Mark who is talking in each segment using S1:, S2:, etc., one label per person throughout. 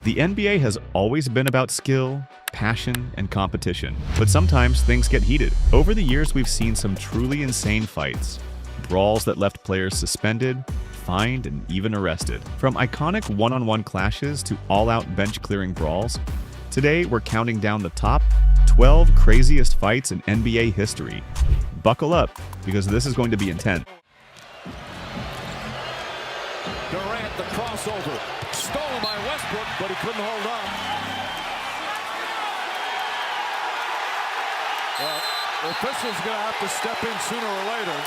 S1: The NBA has always been about skill, passion, and competition, but sometimes things get heated. Over the years, we've seen some truly insane fights, brawls that left players suspended, fined, and even arrested. From iconic one-on-one clashes to all-out bench-clearing brawls, today we're counting down the top 12 craziest fights in NBA history. Buckle up, because this is going to be intense.
S2: Durant, the crossover, stolen by Westbrook, but he couldn't hold on. Well, the official's going to have to step in sooner or later.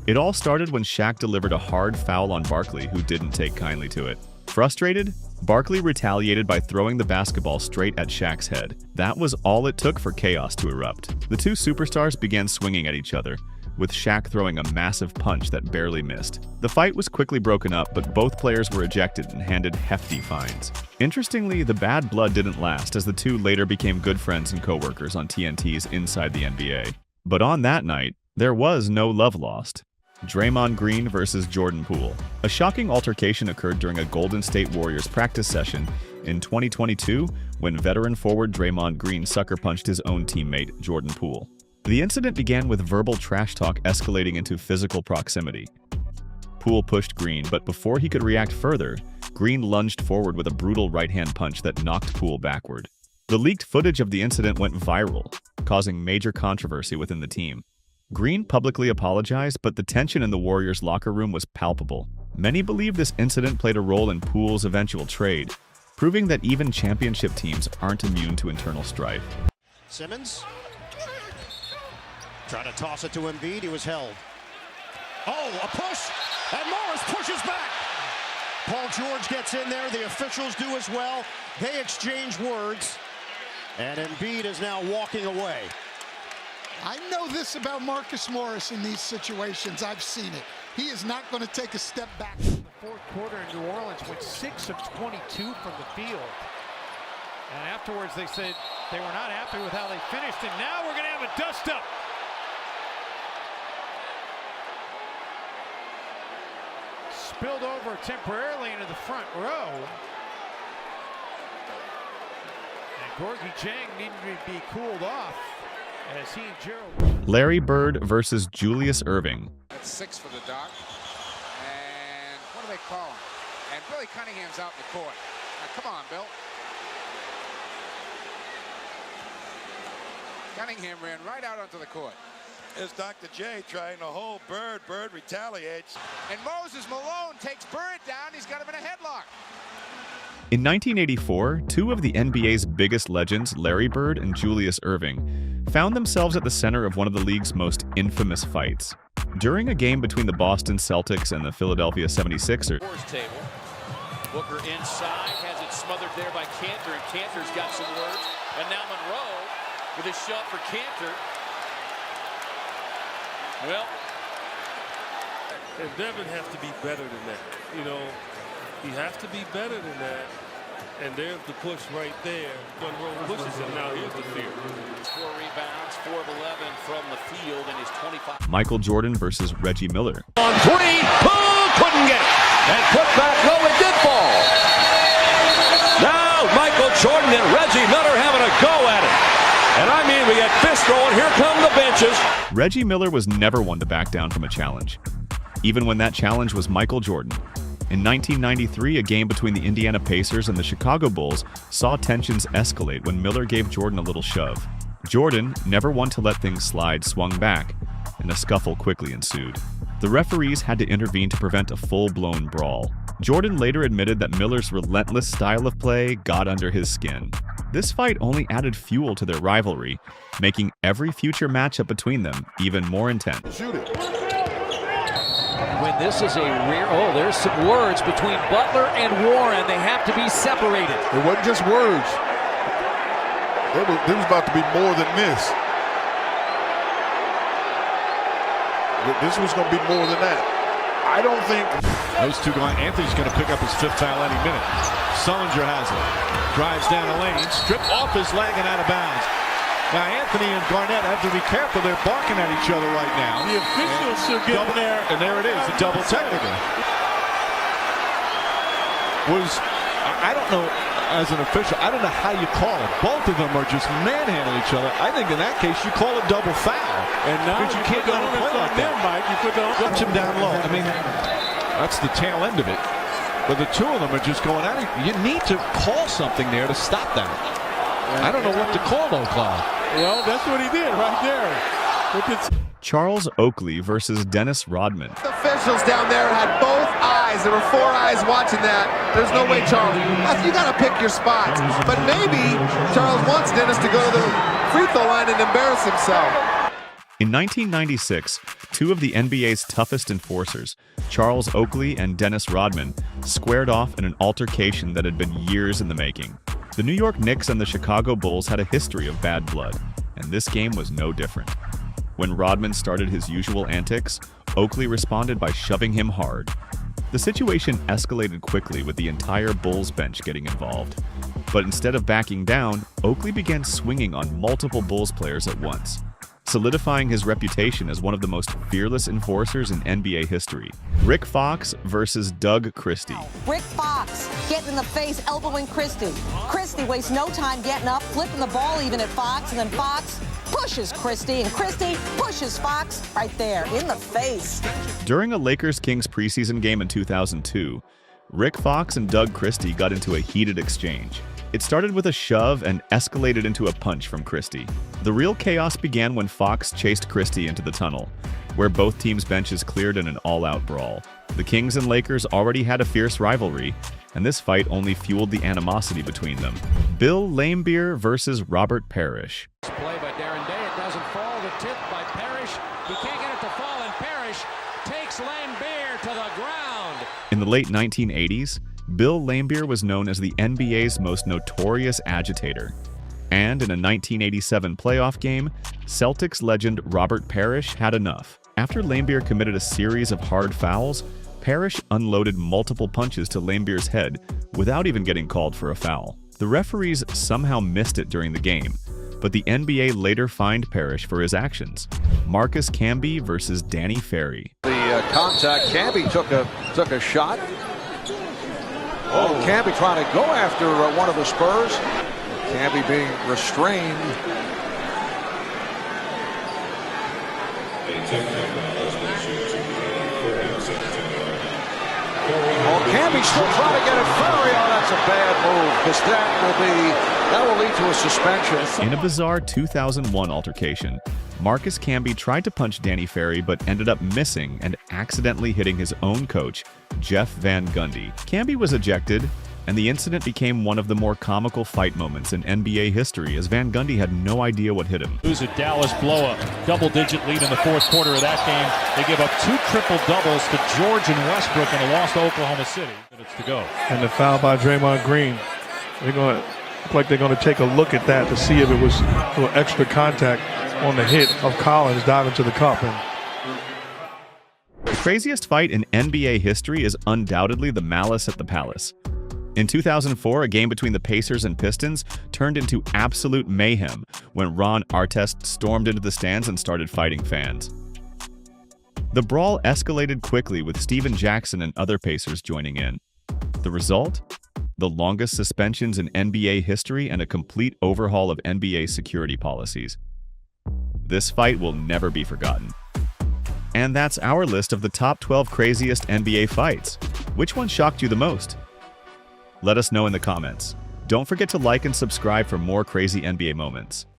S1: It all started when Shaq delivered a hard foul on Barkley, who didn't take kindly to it. Frustrated, Barkley retaliated by throwing the basketball straight at Shaq's head. That was all it took for chaos to erupt. The two superstars began swinging at each other, with Shaq throwing a massive punch that barely missed. The fight was quickly broken up, but both players were ejected and handed hefty fines. Interestingly, the bad blood didn't last, as the two later became good friends and co-workers on TNT's Inside the NBA. But on that night, there was no love lost. Draymond Green versus Jordan Poole. A shocking altercation occurred during a Golden State Warriors practice session in 2022 when veteran forward Draymond Green sucker punched his own teammate, Jordan Poole. The incident began with verbal trash talk escalating into physical proximity. Poole pushed Green, but before he could react further, Green lunged forward with a brutal right-hand punch that knocked Poole backward. The leaked footage of the incident went viral, causing major controversy within the team. Green publicly apologized, but the tension in the Warriors' locker room was palpable. Many believe this incident played a role in Poole's eventual trade, proving that even championship teams aren't immune to internal strife.
S3: Simmons trying to toss it to Embiid. He was held. Oh, a push, and Morris pushes back. Paul George gets in there. The officials do as well. They exchange words, and Embiid is now walking away.
S4: I know this about Marcus Morris in these situations. I've seen it. He is not going to take a step back.
S5: The fourth quarter in New Orleans went 6 of 22 from the field. And afterwards they said they were not happy with how they finished, and now we're going to have a dust-up. Spilled over temporarily into the front row. And Gorgui Dieng needed to be cooled off as he and Gerald.
S1: Larry Bird versus Julius Erving.
S6: That's 6 for the Doc. And what do they call him? And Billy Cunningham's out in the court. Now, come on, Bill. Cunningham ran right out onto the court.
S7: It's Dr. J trying to hold Bird. Bird retaliates.
S6: And Moses Malone takes Bird down. He's got him in a headlock.
S1: In 1984, two of the NBA's biggest legends, Larry Bird and Julius Erving, found themselves at the center of one of the league's most infamous fights. During a game between the Boston Celtics and the Philadelphia 76ers,
S8: table. Booker inside, has it smothered there by Cantor, and Cantor's got some words. And now Monroe with a shot for Cantor. Well,
S9: and Devin has to be better than that. You know, he has to be better than that. And there's the push right there. Monroe pushes him. Now here's the fear.
S8: 4 rebounds, 4 of 11 from the field, and his 25.
S1: Michael Jordan versus Reggie Miller.
S2: On 3, Poole couldn't get it. And put back, no, it did fall. Now Michael Jordan and Reggie Miller having a go at it. And I mean, we got fist throwing. Here come the benches.
S1: Reggie Miller was never one to back down from a challenge, even when that challenge was Michael Jordan. In 1993, a game between the Indiana Pacers and the Chicago Bulls saw tensions escalate when Miller gave Jordan a little shove. Jordan, never one to let things slide, swung back, and a scuffle quickly ensued. The referees had to intervene to prevent a full-blown brawl. Jordan later admitted that Miller's relentless style of play got under his skin. This fight only added fuel to their rivalry, making every future matchup between them even more intense.
S2: Shoot it.
S5: When this is a rear, there's some words between Butler and Warren. They have to be separated.
S7: It wasn't just words. There was about to be more than this. This was going to be more than that. I don't think
S2: Those two going. Anthony's going to pick up his 5th foul any minute. Sullinger has it. Drives down the lane. Stripped off his leg and out of bounds. Now Anthony and Garnett have to be careful. They're barking at each other right now.
S9: The officials should get
S2: and there it is, the double technical.
S7: was
S2: I don't know, as an official, I don't know how you call it. Both of them are just manhandling each other. I think in that case you call it double foul.
S5: And now
S2: you can't let him play like that.
S5: Mike. You put the
S2: Flips him down low. I mean, that's the tail end of it. But the two of them are just going at it. You need to call something there to stop that. I don't know what to call though, Clyde.
S5: Well, that's what he did right there.
S1: Charles Oakley versus Dennis Rodman.
S10: The officials down there had both eyes. There were 4 eyes watching that. There's no way, Charles. You got to pick your spots. But maybe Charles wants Dennis to go to the free throw line and embarrass himself.
S1: In 1996, two of the NBA's toughest enforcers, Charles Oakley and Dennis Rodman, squared off in an altercation that had been years in the making. The New York Knicks and the Chicago Bulls had a history of bad blood, and this game was no different. When Rodman started his usual antics, Oakley responded by shoving him hard. The situation escalated quickly with the entire Bulls bench getting involved. But instead of backing down, Oakley began swinging on multiple Bulls players at once, solidifying his reputation as one of the most fearless enforcers in NBA history. Rick Fox versus Doug Christie.
S11: Rick Fox getting in the face, elbowing Christie. Christie wastes no time getting up, flipping the ball even at Fox, and then Fox pushes Christie, and Christie pushes Fox right there in the face.
S1: During a Lakers-Kings preseason game in 2002, Rick Fox and Doug Christie got into a heated exchange. It started with a shove and escalated into a punch from Christie. The real chaos began when Fox chased Christie into the tunnel, where both teams' benches cleared in an all-out brawl. The Kings and Lakers already had a fierce rivalry, and this fight only fueled the animosity between them. Bill Laimbeer versus Robert Parrish.
S5: Play by Darren Day. It doesn't fall. The tip by Parrish. He can't get it to fall, and Parrish takes Laimbeer to the ground.
S1: In the late 1980s, Bill Laimbeer was known as the NBA's most notorious agitator. And in a 1987 playoff game, Celtics legend Robert Parrish had enough. After Laimbeer committed a series of hard fouls, Parrish unloaded multiple punches to Laimbeer's head without even getting called for a foul. The referees somehow missed it during the game, but the NBA later fined Parrish for his actions. Marcus Camby versus Danny Ferry.
S7: The contact, Camby took a shot. Oh, Camby trying to go after one of the Spurs. Camby being restrained. Oh, Camby still trying to get it. Ferry, oh, that's a bad move, because that will lead to a suspension.
S1: In a bizarre 2001 altercation, Marcus Camby tried to punch Danny Ferry but ended up missing and accidentally hitting his own coach, Jeff Van Gundy. Camby was ejected, and the incident became one of the more comical fight moments in NBA history, as Van Gundy had no idea what hit him.
S5: It was a Dallas blow-up, double-digit lead in the fourth quarter of that game. They give up 2 triple-doubles to George and Westbrook in a loss to Oklahoma City. Minutes to go.
S12: And the foul by Draymond Green. They're going to look like they're going to take a look at that to see if it was a little extra contact on the hit of Collins diving to the cup.
S1: The craziest fight in NBA history is undoubtedly the Malice at the Palace. In 2004, a game between the Pacers and Pistons turned into absolute mayhem when Ron Artest stormed into the stands and started fighting fans. The brawl escalated quickly, with Steven Jackson and other Pacers joining in. The result? The longest suspensions in NBA history and a complete overhaul of NBA security policies. This fight will never be forgotten. And that's our list of the top 12 craziest NBA fights. Which one shocked you the most? Let us know in the comments. Don't forget to like and subscribe for more crazy NBA moments.